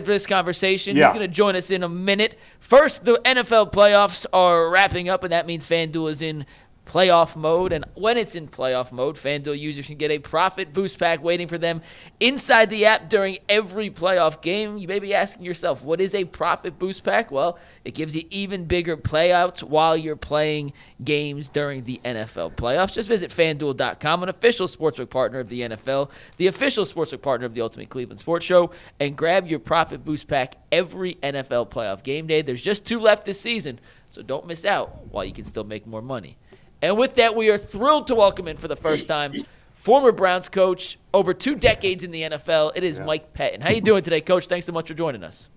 for this conversation. Yeah. He's going to join us in a minute. First, the NFL playoffs are wrapping up, and that means FanDuel is in playoff mode. And when it's in playoff mode, FanDuel users can get a profit boost pack waiting for them inside the app during every playoff game. You may be asking yourself, what is a profit boost pack? Well, it gives you even bigger playouts while you're playing games during the NFL playoffs. Just visit FanDuel.com, an official sportsbook partner of the NFL, the official sportsbook partner of the Ultimate Cleveland Sports Show, and grab your profit boost pack every NFL playoff game day. There's just 2 left this season, so don't miss out while you can still make more money. And with that, we are thrilled to welcome in for the first time former Browns coach, over 2 decades in the NFL. It is Mike Pettine. How you doing today, Coach? Thanks so much for joining us.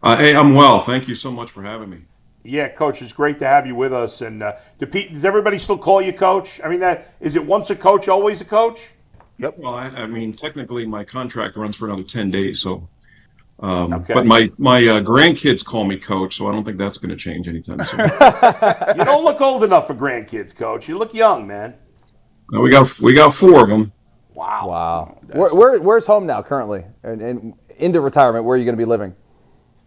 Hey, I'm well. Thank you so much for having me. Yeah, Coach, it's great to have you with us. And does everybody still call you Coach? I mean, is it once a coach, always a coach? Yep. Well, I mean, technically my contract runs for another 10 days, so. Okay. But my grandkids call me Coach, so I don't think that's going to change anytime soon. You don't look old enough for grandkids, Coach. You look young, man. No, we got 4 of them. Wow. Where's home now currently? And into retirement, where are you going to be living?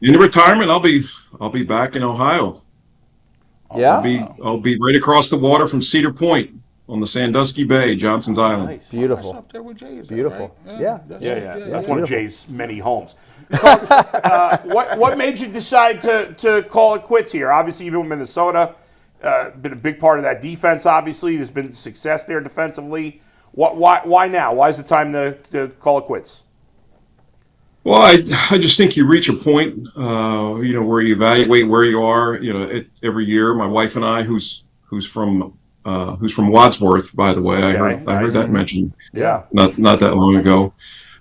In retirement, I'll be back in Ohio. Yeah. I'll be right across the water from Cedar Point on the Sandusky Bay, Johnson's Island. Nice. Beautiful. That's up there with Jay's. Beautiful. Right? Yeah. That's one of Jay's many homes. Coach, what made you decide to call it quits here? Obviously, you've been with Minnesota, been a big part of that defense, obviously. There's been success there defensively. Why now? Why is the time to call it quits? Well, I just think you reach a point, where you evaluate where you are, every year. My wife and I, who's from Wadsworth, by the way, I heard that mentioned. Yeah. Not that long ago.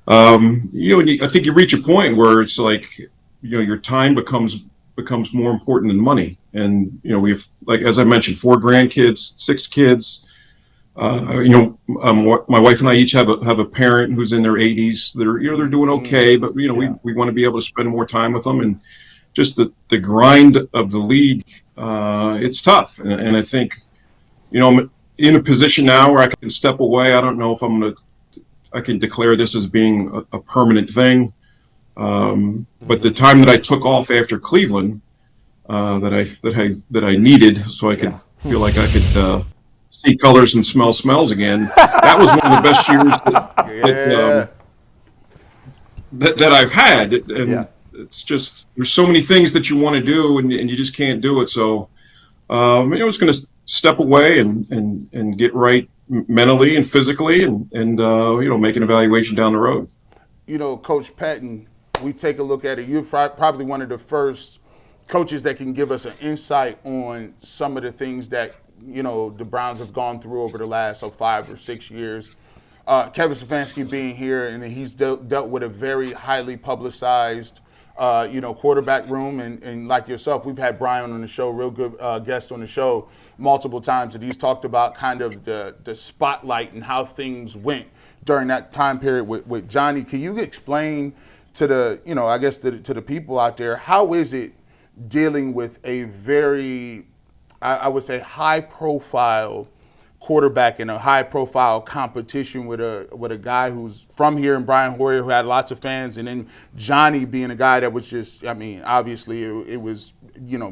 I think you reach a point where it's like, your time becomes more important than money. And, we've, like, as I mentioned, 4 grandkids, 6 kids. My wife and I each have a parent who's in their 80s. They're doing okay, but we want to be able to spend more time with them. And just the grind of the league, it's tough. And I think, I'm in a position now where I can step away. I don't know if I can declare this as being a permanent thing. But the time that I took off after Cleveland, that I needed, so I could feel like I could see colors and smell smells again. That was one of the best years that I've had. And it's just, there's so many things that you want to do and you just can't do it. So I was going to step away and get right mentally and physically and make an evaluation down the road. Coach Pettine, we take a look at it. You're probably one of the first coaches that can give us an insight on some of the things that, the Browns have gone through over the last 5 or 6 years. Kevin Stefanski being here, and he's dealt with a very highly publicized, quarterback room. And like yourself, we've had Brian on the show, real good guest on the show multiple times, and he's talked about kind of the spotlight and how things went during that time period with Johnny. Can you explain to the people out there, how is it dealing with a very, I would say, high-profile quarterback in a high-profile competition with a guy who's from here, and Brian Hoyer, who had lots of fans, and then Johnny being a guy that was just, obviously it was,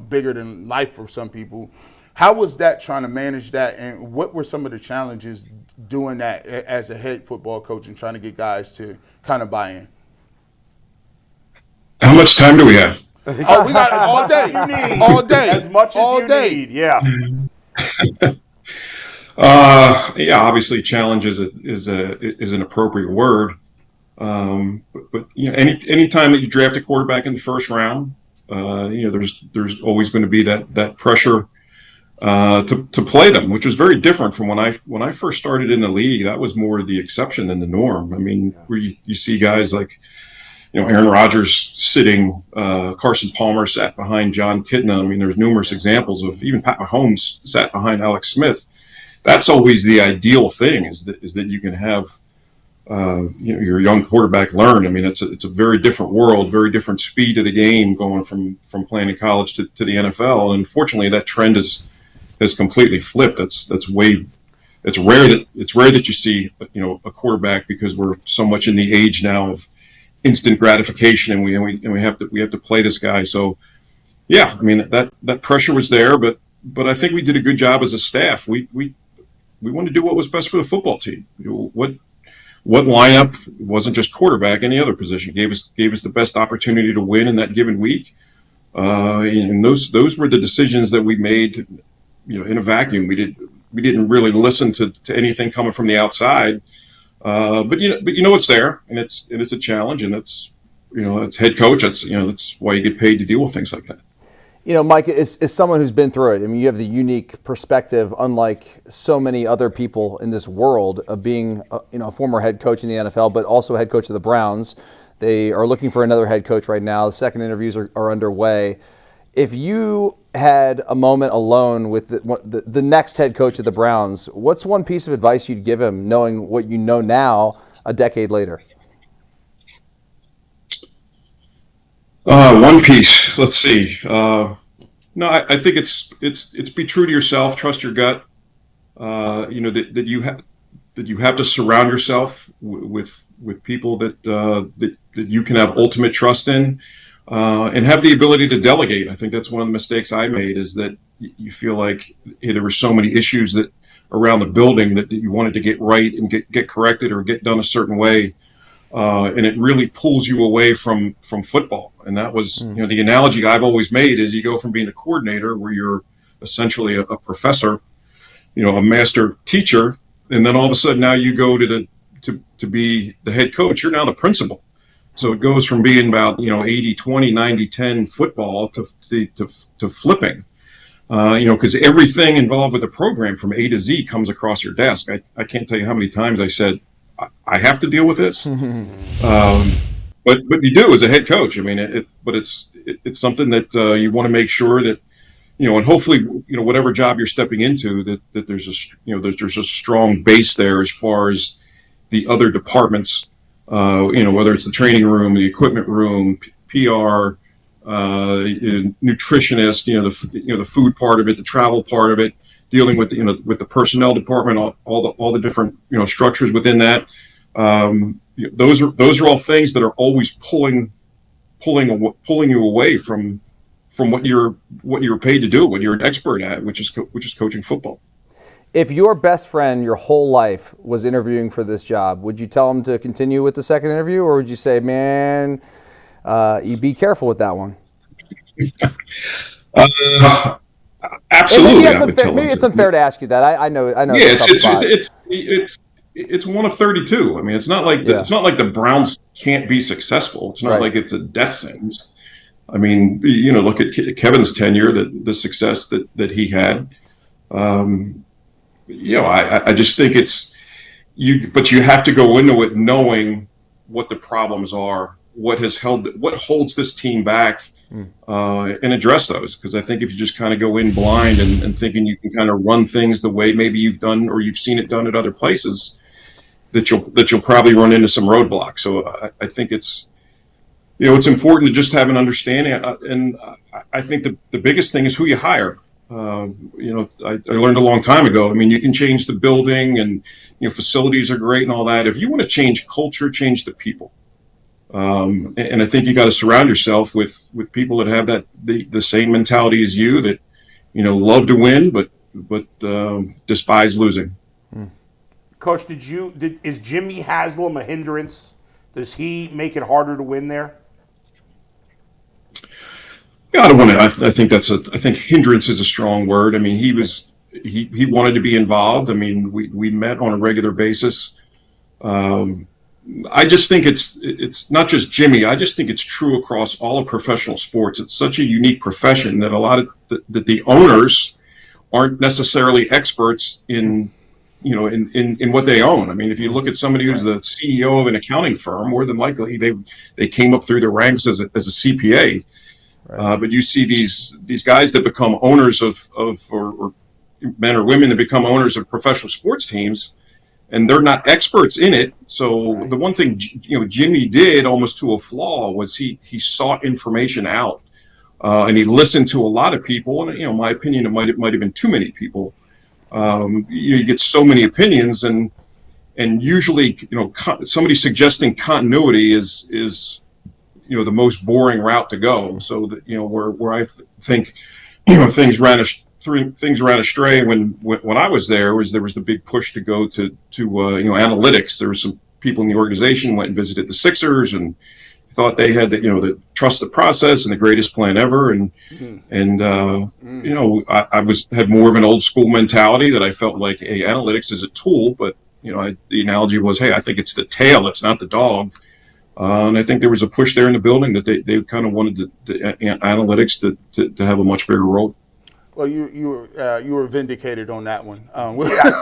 bigger than life for some people. How was that, trying to manage that, and what were some of the challenges doing that as a head football coach and trying to get guys to kind of buy in? How much time do we have? Oh, we got all day. All day. As much as you need, yeah. Obviously challenge is an appropriate word. But any time that you draft a quarterback in the first round, there's always going to be that pressure to play them, which was very different from when I first started in the league. That was more the exception than the norm. I mean, where you see guys like, Aaron Rodgers sitting, Carson Palmer sat behind John Kitna. I mean, there's numerous examples of even Pat Mahomes sat behind Alex Smith. That's always the ideal thing, is that you can have your young quarterback learn. I mean, it's a very different world, very different speed of the game going from playing in college to the NFL. And unfortunately, that trend has completely flipped. It's rare that you see a quarterback, because we're so much in the age now of instant gratification, and we have to play this guy. So yeah, I mean that pressure was there, but I think we did a good job as a staff. We wanted to do what was best for the football team. What lineup, wasn't just quarterback, any other position, gave us the best opportunity to win in that given week. And those were the decisions that we made, in a vacuum. We didn't really listen to anything coming from the outside. But it's there, and it's a challenge, and it's head coach. That's why you get paid to deal with things like that. Mike, as someone who's been through it, I mean, you have the unique perspective, unlike so many other people in this world, of being a former head coach in the NFL, but also head coach of the Browns. They are looking for another head coach right now. The second interviews are underway. If you had a moment alone with the next head coach of the Browns, what's one piece of advice you'd give him, knowing what you know now a decade later? One piece. Let's see. No, I think it's be true to yourself. Trust your gut. That you have to surround yourself with people that you can have ultimate trust in, and have the ability to delegate. I think that's one of the mistakes I made, is that you feel like there were so many issues that around the building that you wanted to get right and get corrected or get done a certain way. And it really pulls you away from football. And that was, the analogy I've always made is you go from being a coordinator, where you're essentially a professor, a master teacher, and then all of a sudden now you go to be the head coach. You're now the principal. So it goes from being about 80-20, 90-10 football to flipping. Because everything involved with the program from A to Z comes across your desk. I can't tell you how many times I said, I have to deal with this, but you do as a head coach. I mean, it's something that you want to make sure that and hopefully whatever job you're stepping into, that there's a strong base there as far as the other departments. Whether it's the training room, the equipment room, PR, nutritionist, the food part of it, the travel part of it, dealing with with the personnel department, all the different structures within that. Those are all things that are always pulling you away from what you're paid to do, what you're an expert at, which is coaching football. If your best friend your whole life was interviewing for this job, would you tell him to continue with the second interview, or would you say, man, you be careful with that one? Absolutely. Maybe it's unfair to ask you that. I know. Yeah, it's one of 32. I mean, it's not like the Browns can't be successful. It's not like it's a death sentence. I mean, look at Kevin's tenure, the success that he had. I just think it's but you have to go into it knowing what the problems are, what holds this team back, and address those. Because I think if you just kind of go in blind and thinking you can kind of run things the way maybe you've done or you've seen it done at other places, that you'll probably run into some roadblocks. So I think it's important to just have an understanding. And I think the biggest thing is who you hire. I learned a long time ago. I mean, you can change the building and facilities are great and all that. If you want to change culture, change the people. And I think you got to surround yourself with people that have the same mentality as you, that love to win but despise losing. Coach, is Jimmy Haslam a hindrance? Does he make it harder to win there? Yeah, I don't want to. I think hindrance is a strong word. I mean, he wanted to be involved. I mean, we met on a regular basis. I just think it's not just Jimmy. I just think it's true across all of professional sports. It's such a unique profession that a lot of that the owners aren't necessarily experts in what they own. I mean, if you look at somebody who's the CEO of an accounting firm, more than likely they came up through the ranks as a CPA. Right. But you see these guys that become owners or men or women that become owners of professional sports teams, and they're not experts in it. So The one thing Jimmy did almost to a flaw was he sought information out, and he listened to a lot of people. And in my opinion, it might have been too many people. You get so many opinions, and and usually, somebody suggesting continuity is the most boring route to go. So that, where I think, things ran astray when I was there was the big push to go to analytics. There were some people in the organization went and visited the Sixers and thought they had the trust the process and the greatest plan ever. And I had more of an old school mentality that I felt like, hey, analytics is a tool, but the analogy was, hey, I think it's the tail, it's not the dog. And I think there was a push there in the building that they kind of wanted the analytics to have a much bigger role. Well, you were vindicated on that one. I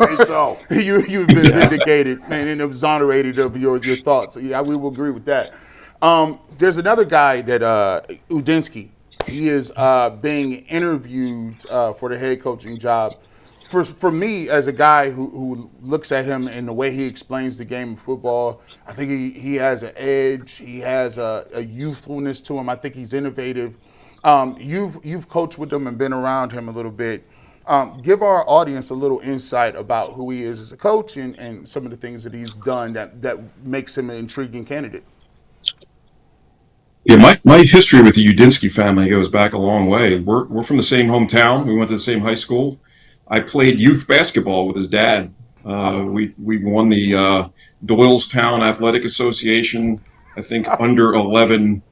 think so. You've been vindicated and exonerated of your thoughts. Yeah, we will agree with that. There's another guy that Udinsky. He is being interviewed for the head coaching job. For me, as a guy who looks at him and the way he explains the game of football, I think he has an edge. He has a youthfulness to him. I think he's innovative. You've coached with him and been around him a little bit. Give our audience a little insight about who he is as a coach and some of the things that he's done that makes him an intriguing candidate. Yeah, my history with the Udinsky family goes back a long way. We're from the same hometown. We went to the same high school. I played youth basketball with his dad. We won the Doylestown Athletic Association, I think, under 11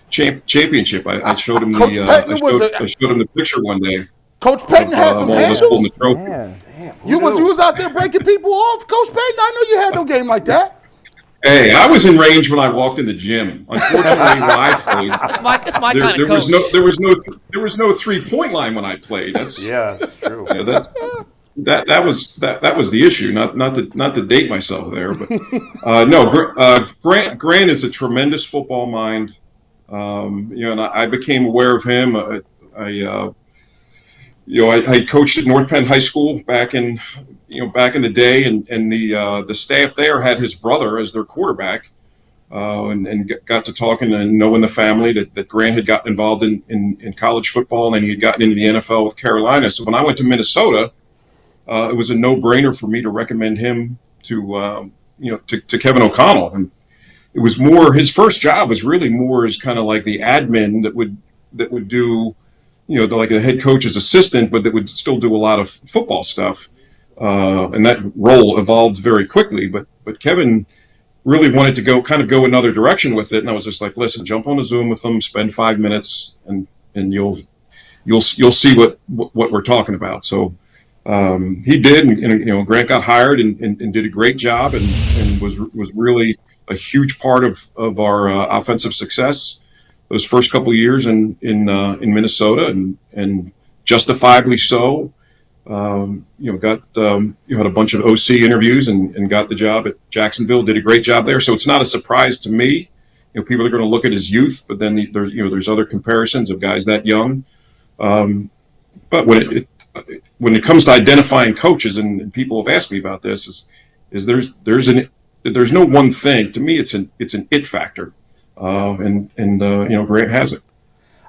championship. I showed him I showed him the picture one day. Coach Pettine had some handles. You was out there breaking people off, Coach Pettine. I know you had no game like that. Hey, I was in range when I walked in the gym. Unfortunately, when I played, that's my kind of coach. There was no 3-point line when I played. That's true. That was the issue. Not to date myself there, but Grant is a tremendous football mind. And I became aware of him. I coached at North Penn High School back in the day, and the staff there had his brother as their quarterback, and got to talking and knowing the family that Grant had gotten involved in college football, and then he had gotten into the NFL with Carolina. So when I went to Minnesota, it was a no-brainer for me to recommend him to Kevin O'Connell. And it was more, his first job was really more as kind of like the admin that would do, like a head coach's assistant, but that would still do a lot of football stuff. And that role evolved very quickly, but Kevin really wanted to go another direction with it. And I was just like, listen, jump on a Zoom with them, spend 5 minutes and you'll see what we're talking about. So, he did, and Grant got hired and did a great job and was really a huge part of our offensive success those first couple of years in Minnesota, and justifiably so. Got had a bunch of OC interviews and got the job at Jacksonville. Did a great job there. So it's not a surprise to me. People are going to look at his youth, but then there's other comparisons of guys that young. But when it comes to identifying coaches, and people have asked me about this, is there's no one thing. To me, it's an it factor, and Grant has it.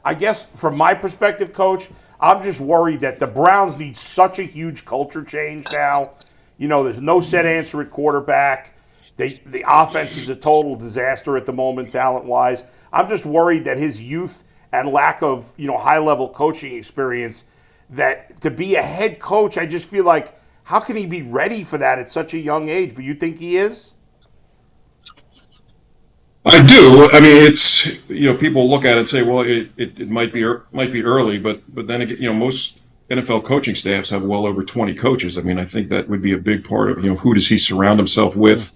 I guess from my perspective, Coach, I'm just worried that the Browns need such a huge culture change now. There's no set answer at quarterback. The offense is a total disaster at the moment, talent-wise. I'm just worried that his youth and lack of high-level coaching experience, that to be a head coach, I just feel like, how can he be ready for that at such a young age? But you think he is? I do. I mean, it's people look at it and say, well, it might be early, but then again, most NFL coaching staffs have well over 20 coaches. I mean, I think that would be a big part of who does he surround himself with,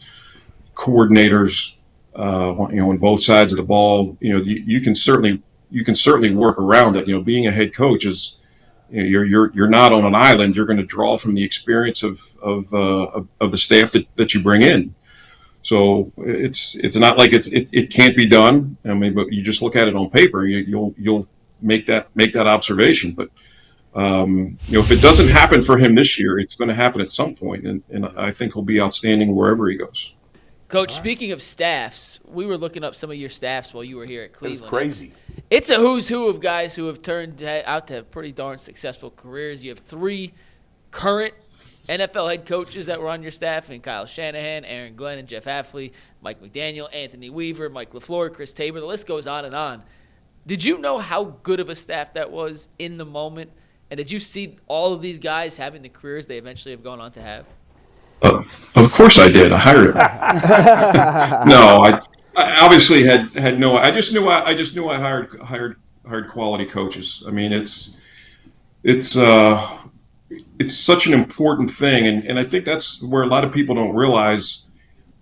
coordinators, on both sides of the ball. You can certainly work around it. Being a head coach is, you're not on an island. You're going to draw from the experience of the staff that you bring in. So it's not like it can't be done. I mean, but you just look at it on paper, you'll make that observation. But if it doesn't happen for him this year, it's going to happen at some point, and I think he'll be outstanding wherever he goes. Coach, speaking of staffs, we were looking up some of your staffs while you were here at Cleveland. It's crazy. It's a who's who of guys who have turned out to have pretty darn successful careers. You have 3 current NFL head coaches that were on your staff, and Kyle Shanahan, Aaron Glenn, and Jeff Hafley, Mike McDaniel, Anthony Weaver, Mike LaFleur, Chris Tabor. The list goes on and on. Did you know how good of a staff that was in the moment? And did you see all of these guys having the careers they eventually have gone on to have? Of course I did. I hired him. No, I obviously had no. I just knew I hired quality coaches. I mean, it's such an important thing, and I think that's where a lot of people don't realize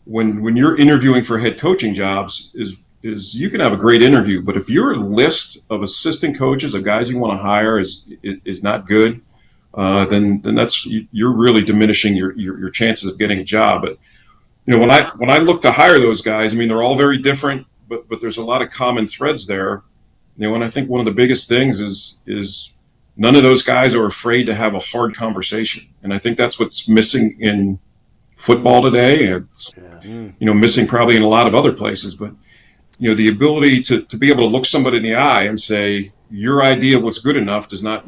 when you're interviewing for head coaching jobs is you can have a great interview, but if your list of assistant coaches of guys you want to hire is not good, then you're really diminishing your chances of getting a job. But when I look to hire those guys, I mean, they're all very different, but there's a lot of common threads there. And I think one of the biggest things is none of those guys are afraid to have a hard conversation, and I think that's what's missing in football today. It's, missing probably in a lot of other places, but the ability to be able to look somebody in the eye and say, your idea of what's good enough does not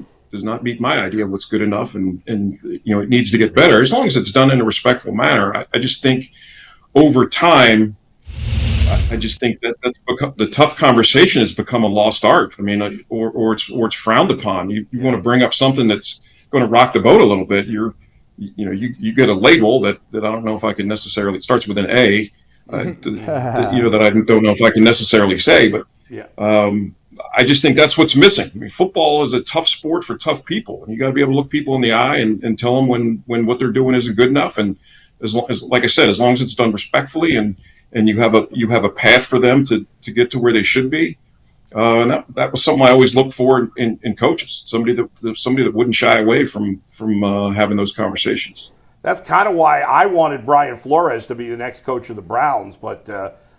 meet my idea of what's good enough, and it needs to get better, as long as it's done in a respectful manner. I just think over time, I just think that's become, the tough conversation has become a lost art. I mean, or it's frowned upon. You want to bring up something that's going to rock the boat a little bit. You get a label that I don't know if I can necessarily, it starts with an A, that I don't know if I can necessarily say, but I just think that's what's missing. I mean, football is a tough sport for tough people, and you got to be able to look people in the eye and tell them when what they're doing isn't good enough. And as like I said, as long as it's done respectfully and you have a path for them to get to where they should be, and that was something I always looked for in coaches. Somebody that wouldn't shy away from having those conversations. That's kind of why I wanted Brian Flores to be the next coach of the Browns, but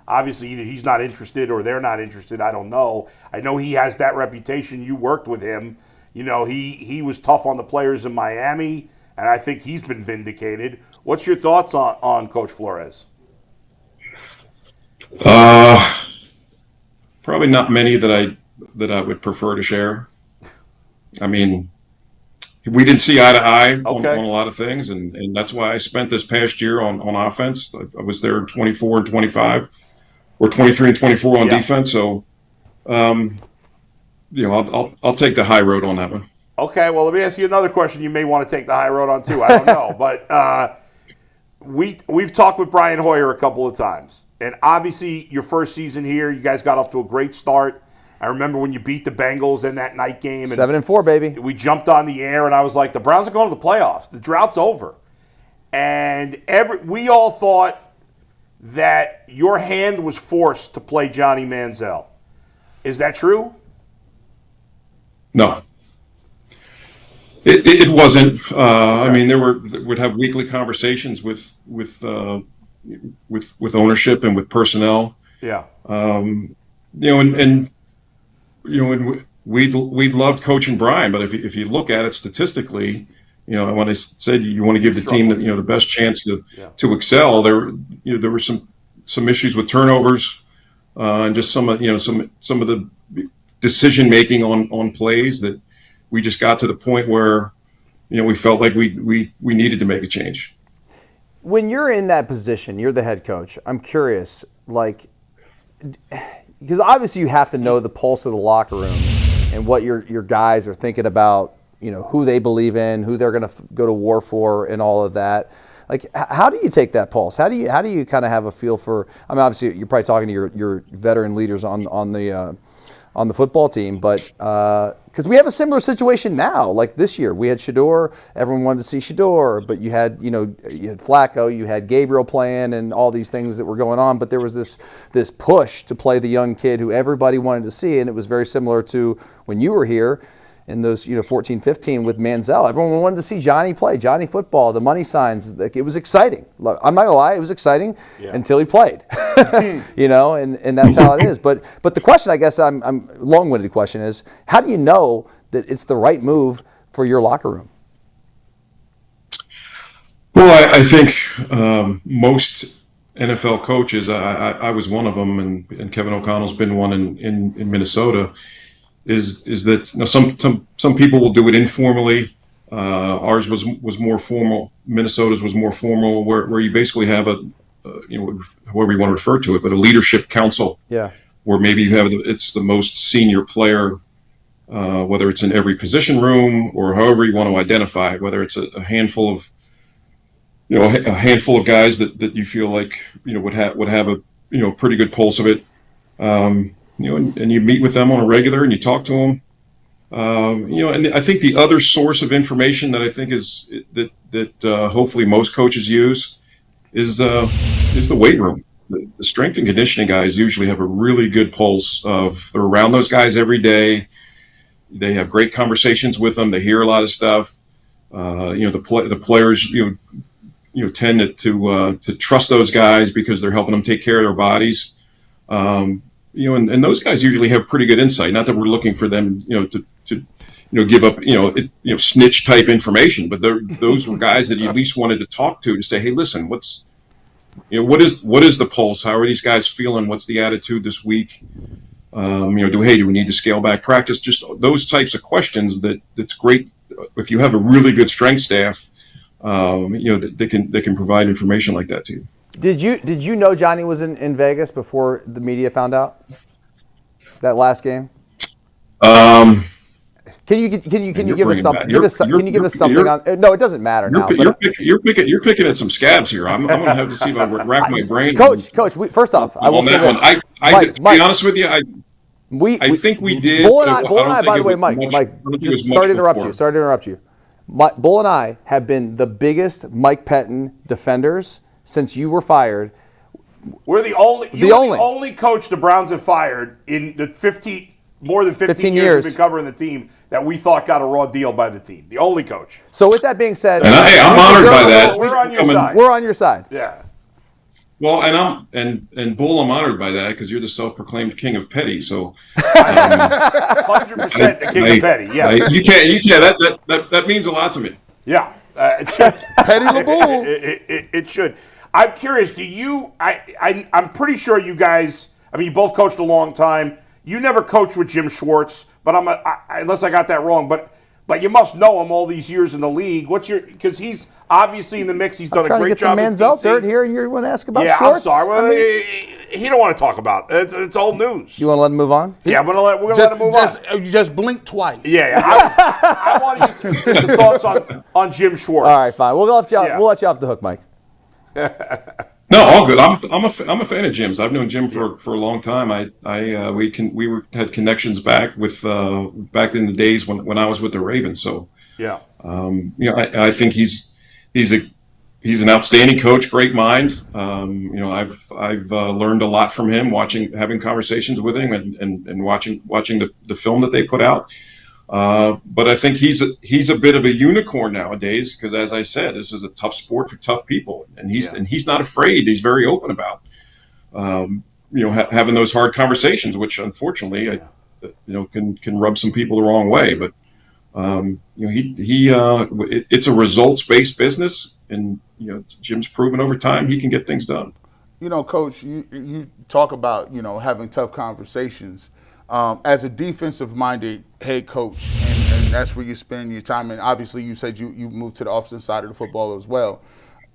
obviously either he's not interested or they're not interested. I don't know. I know he has that reputation. You worked with him. He was tough on the players in Miami, and I think he's been vindicated. What's your thoughts on Coach Flores? Probably not many that I would prefer to share. I mean, we didn't see eye to eye on a lot of things, and that's why I spent this past year on offense. I was there in 24 and 25, or 23 and 24 on defense. So, I'll take the high road on that one. Okay, well, let me ask you another question. You may want to take the high road on too. I don't know, but we've talked with Brian Hoyer a couple of times, and obviously your first season here, you guys got off to a great start. I remember when you beat the Bengals in that night game. 7-4, baby. We jumped on the air, and I was like, the Browns are going to the playoffs. The drought's over. And we all thought that your hand was forced to play Johnny Manziel. Is that true? No. It wasn't. I mean, would have weekly conversations with ownership and with personnel. Yeah. We loved coaching Brian, but if you look at it statistically, when I said you want to give the team the best chance to excel, there were some issues with turnovers, and just some of the decision making on plays that we just got to the point where we felt like we needed to make a change. When you're in that position, you're the head coach. I'm curious, because obviously you have to know the pulse of the locker room and what your guys are thinking about, who they believe in, who they're going to go to war for, and all of that. How do you take that pulse? How do you kind of have a feel for? I mean, obviously you're probably talking to your veteran leaders on the football team, but because we have a similar situation now. Like this year, we had Shador. Everyone wanted to see Shador, but you had Flacco, you had Gabriel playing, and all these things that were going on. But there was this push to play the young kid who everybody wanted to see, and it was very similar to when you were here in those 14, 15 with Manziel. Everyone wanted to see Johnny play, Johnny football, the money signs. It was exciting. Look, I'm not gonna lie, it was exciting until he played. And that's how it is. But the question, I guess, I'm long-winded question is, how do you know that it's the right move for your locker room? Well, I think most NFL coaches, I was one of them, and Kevin O'Connell's been one in Minnesota. Is that some people will do it informally, Ours was more formal. Minnesota's was more formal, where you basically have however you want to refer to it, but a leadership council. Yeah. Where maybe you have it's the most senior player, whether it's in every position room or however you want to identify it, whether it's a handful of, a handful of guys that you feel like, would have a, pretty good pulse of it. And you meet with them on a regular and you talk to them. And I think the other source of information that I think is that hopefully most coaches use is the weight room. The strength and conditioning guys usually have a really good pulse of, they're around those guys every day. They have great conversations with them. They hear a lot of stuff. The players, tend to trust those guys because they're helping them take care of their bodies. And those guys usually have pretty good insight. Not that we're looking for them, to give up, snitch type information, but those were guys that you at least wanted to talk to say, hey, listen, what is the pulse? How are these guys feeling? What's the attitude this week? Do we need to scale back practice? Just those types of questions that's great. If you have a really good strength staff, they can provide information like that to you. Did you know Johnny was in Vegas before the media found out that last game? Can you give us something? Can you give us something on? No, it doesn't matter now. You're picking at some scabs here. I'm going to have to see if I rack my brain. Coach. First off, I will say this. To be honest with you, I think we did. Bull and I, by the way, Mike. Sorry to interrupt you. Bull and I have been the biggest Mike Pettine defenders since you were fired. We're the only coach the Browns have fired in the more than 15 years we've been covering the team that we thought got a raw deal by the team. The only coach. So with that being said, and I'm honored by that. We're on your side. We're on your side. Yeah. Well, and Bull, I'm honored by that because you're the self-proclaimed king of petty. So 100% the king of petty. Yeah. You can't. That means a lot to me. Yeah. It should. Petty LaBull. It should. I'm curious. Do you? I'm pretty sure you guys. I mean, you both coached a long time. You never coached with Jim Schwartz, but unless I got that wrong. But you must know him all these years in the league. Because he's obviously in the mix. He's done a great job. I'm trying to get some Manziel dirt here, and you want to ask about Yeah, Schwartz? I'm sorry. Well, he don't want to talk about it. It's old news. You want to let him move on? Yeah, we're gonna let him move on. You just blink twice. Yeah. I want you to your thoughts on Jim Schwartz. All right, fine. We'll let you off the hook, Mike. No, all good. I'm a fan of Jim's. I've known Jim for a long time. We had connections back in the days when I was with the Ravens. So yeah, I think he's an outstanding coach, great mind. I've learned a lot from him, having conversations with him, and watching the film that they put out. But I think he's a bit of a unicorn nowadays because, as I said, this is a tough sport for tough people, and he's not afraid. He's very open about having those hard conversations, which unfortunately can rub some people the wrong way. But it's a results-based business, and Jim's proven over time he can get things done. Coach, you talk about having tough conversations. As a defensive-minded head coach, and that's where you spend your time, and obviously you said you moved to the offensive side of the football as well.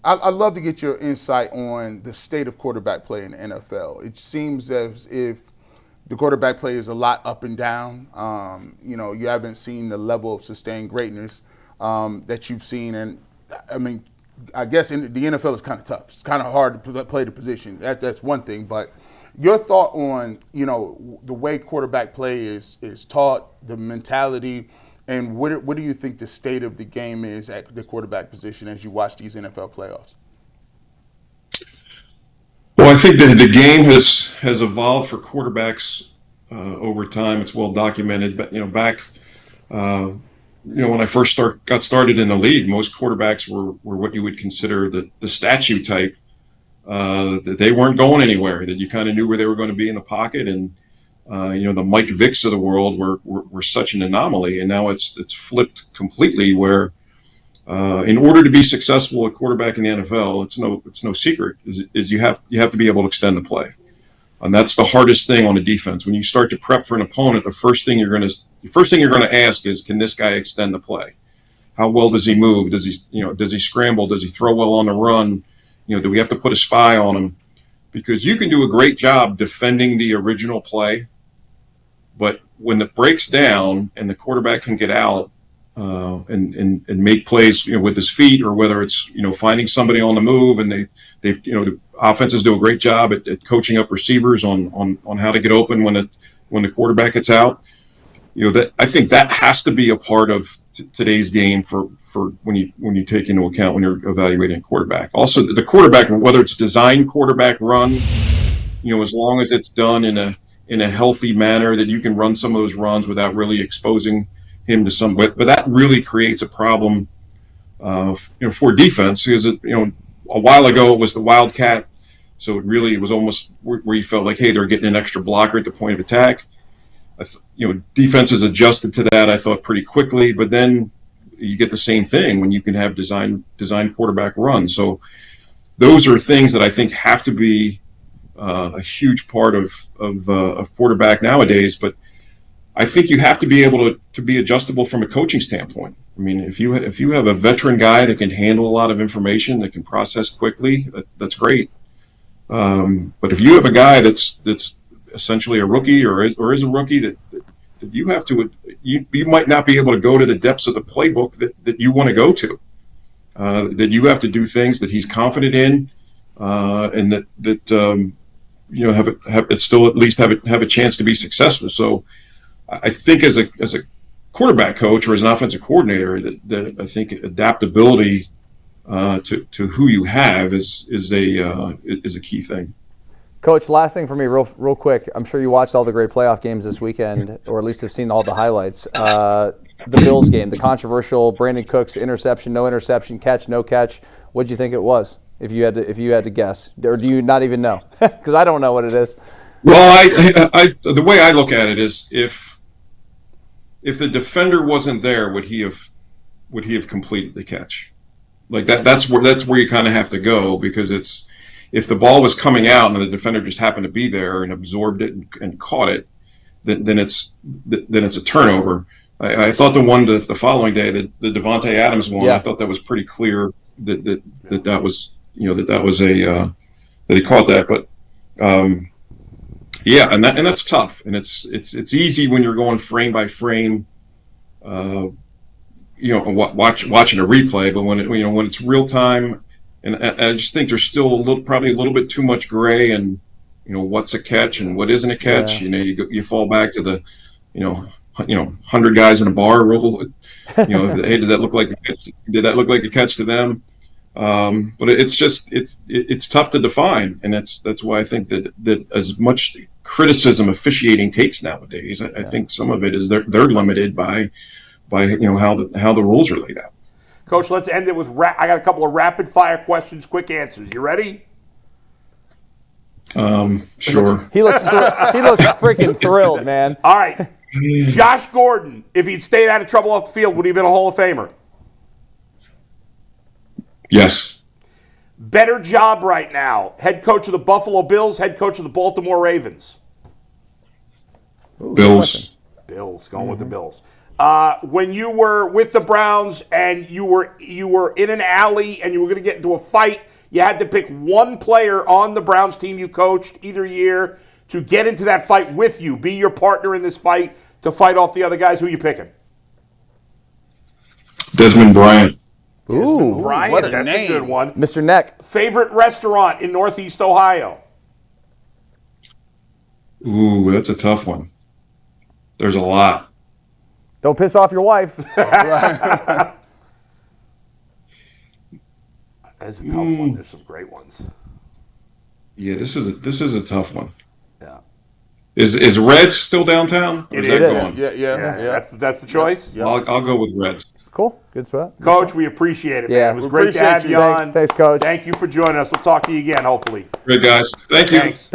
I'd love to get your insight on the state of quarterback play in the NFL. It seems as if the quarterback play is a lot up and down. You haven't seen the level of sustained greatness that you've seen, and I mean, I guess the NFL is kind of tough. It's kind of hard to play the position. That's one thing, but your thought on, the way quarterback play is taught, the mentality, and what do you think the state of the game is at the quarterback position as you watch these NFL playoffs? Well, I think that the game has evolved for quarterbacks over time. It's well documented, but back when I first got started in the league, most quarterbacks were what you would consider the statue type. That they weren't going anywhere, that you kind of knew where they were going to be in the pocket. And, the Mike Vicks of the world were such an anomaly. And now it's flipped completely where in order to be successful at quarterback in the NFL, it's no secret, is you have to be able to extend the play. And that's the hardest thing on a defense. When you start to prep for an opponent, the first thing you're going to ask is, can this guy extend the play? how well does he move? Does he scramble? Does he throw well on the run? Do we have to put a spy on him? Because you can do a great job defending the original play, but when it breaks down and the quarterback can get out and make plays, with his feet, or whether it's finding somebody on the move, and they've the offenses do a great job at coaching up receivers on how to get open when the quarterback gets out. That I think that has to be a part of today's game for when you take into account when you're evaluating a quarterback. Also, the quarterback, whether it's designed quarterback run, as long as it's done in a healthy manner, that you can run some of those runs without really exposing him to some. But that really creates a problem, for defense, because a while ago it was the Wildcat, so it was almost where you felt like, hey, they're getting an extra blocker at the point of attack. Defenses adjusted to that, I thought, pretty quickly, but then you get the same thing when you can have design quarterback run. So those are things that I think have to be a huge part of quarterback nowadays. But I think you have to be able to be adjustable from a coaching standpoint. I mean, if you have a veteran guy that can handle a lot of information, that can process quickly, that's great. But if you have a guy that's essentially a rookie or is a rookie that you have to, you might not be able to go to the depths of the playbook that you want to go to, that you have to do things that he's confident in, and that have still at least have a chance to be successful. So I think as a quarterback coach or as an offensive coordinator, that I think adaptability to who you have is a key thing. Coach, last thing for me, real quick. I'm sure you watched all the great playoff games this weekend, or at least have seen all the highlights. The Bills game, the controversial Brandon Cooks interception, no interception, catch, no catch. What did you think it was? If you had to guess, or do you not even know? Because I don't know what it is. Well, the way I look at it is if the defender wasn't there, would he have completed the catch? Like that. That's where you kind of have to go, because if the ball was coming out and the defender just happened to be there and absorbed it and caught it, then it's a turnover. I thought the following day, the Devontae Adams one, I thought that was pretty clear that was that he caught that. But and that's tough, and it's easy when you're going frame by frame, watching a replay. But when it's real time. And I just think there's still probably a little bit too much gray, and what's a catch and what isn't a catch. Yeah. You fall back to the 100 guys in a bar rule. Hey, does that look like a catch? Did that look like a catch to them? But it's tough to define, and that's why I think that as much criticism officiating takes nowadays, I think some of it is they're limited by how the rules are laid out. Coach, let's end it with I got a couple of rapid-fire questions, quick answers. You ready? Sure. He looks freaking thrilled, man. All right. Josh Gordon, if he'd stayed out of trouble off the field, would he have been a Hall of Famer? Yes. Better job right now, head coach of the Buffalo Bills, head coach of the Baltimore Ravens? Ooh, Bills. Bills, going with the Bills. When you were with the Browns and you were in an alley and you were going to get into a fight, you had to pick one player on the Browns team you coached either year to get into that fight with you, be your partner in this fight to fight off the other guys. Who are you picking? Desmond Bryant. Ooh, Bryant, what a that's name. a good one. Mr. Neck. Favorite restaurant in Northeast Ohio? Ooh, that's a tough one. There's a lot. Don't piss off your wife. That's a tough one. There's some great ones. Yeah, this is a tough one. Yeah. Is Reds still downtown? It that is. gone? Yeah. That's the choice. Yeah. I'll go with Reds. Cool. Good spot. Coach, we appreciate it, man. Yeah, It was we great to appreciate have you. you on. Thanks, Coach. Thank you for joining us. We'll talk to you again, hopefully. Great, guys. Thank you. Thanks.